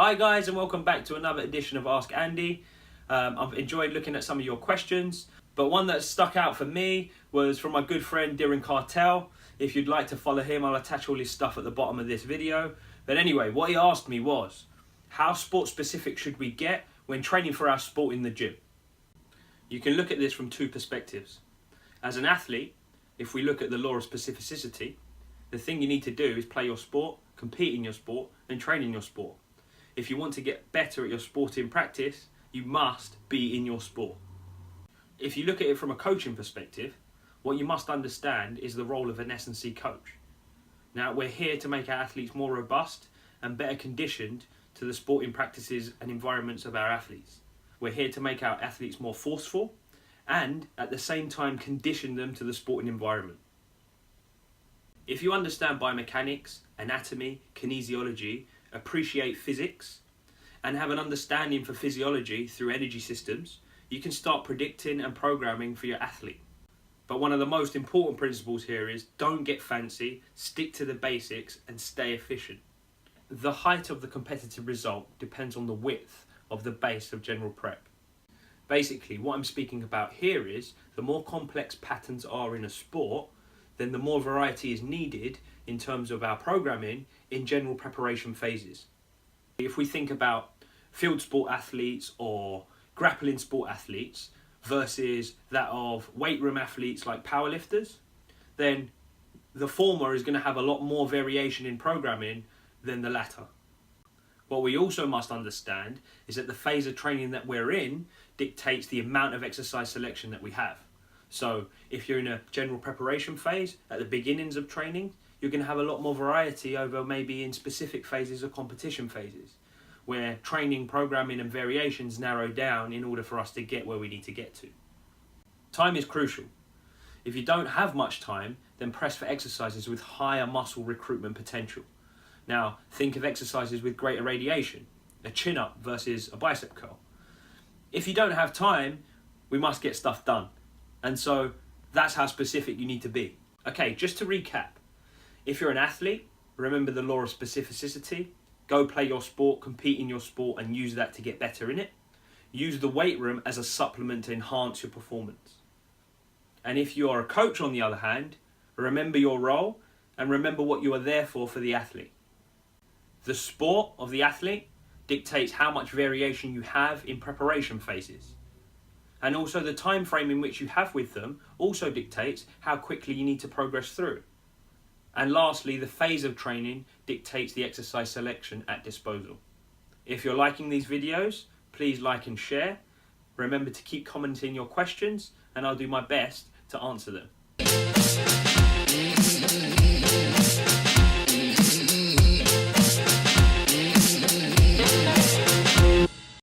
Hi guys, and welcome back to another edition of Ask Andy. I've enjoyed looking at some of your questions, but one that stuck out for me was from my good friend Diren Kartal. If you'd like to follow him, I'll attach all his stuff at the bottom of this video. But anyway, what he asked me was, how sport specific should we get when training for our sport in the gym? You can look at this from two perspectives. As an athlete, if we look at the law of specificity, the thing you need to do is play your sport, compete in your sport, and train in your sport. If you want to get better at your sport in practice, you must be in your sport. If you look at it from a coaching perspective, what you must understand is the role of an S&C coach. Now, we're here to make our athletes more robust and better conditioned to the sporting practices and environments of our athletes. We're here to make our athletes more forceful and at the same time condition them to the sporting environment. If you understand biomechanics, anatomy, kinesiology, appreciate physics, and have an understanding for physiology through energy systems, you can start predicting and programming for your athlete. But one of the most important principles here is don't get fancy, stick to the basics, and stay efficient. The height of the competitive result depends on the width of the base of general prep. Basically, what I'm speaking about here is the more complex patterns are in a sport, then the more variety is needed in terms of our programming in general preparation phases. If we think about field sport athletes or grappling sport athletes versus that of weight room athletes like powerlifters, then the former is going to have a lot more variation in programming than the latter. What we also must understand is that the phase of training that we're in dictates the amount of exercise selection that we have. So if you're in a general preparation phase at the beginnings of training, you're going to have a lot more variety over maybe in specific phases or competition phases, where training, programming and variations narrow down in order for us to get where we need to get to. Time is crucial. If you don't have much time, then press for exercises with higher muscle recruitment potential. Now, think of exercises with greater radiation, a chin-up versus a bicep curl. If you don't have time, we must get stuff done. And so that's how specific you need to be. Okay, just to recap, if you're an athlete, remember the law of specificity. Go play your sport, compete in your sport, and use that to get better in it. Use the weight room as a supplement to enhance your performance. And if you are a coach, on the other hand, remember your role and remember what you are there for the athlete. The sport of the athlete dictates how much variation you have in preparation phases. And also the time frame in which you have with them also dictates how quickly you need to progress through. And lastly, the phase of training dictates the exercise selection at disposal. If you're liking these videos, please like and share. Remember to keep commenting your questions and I'll do my best to answer them.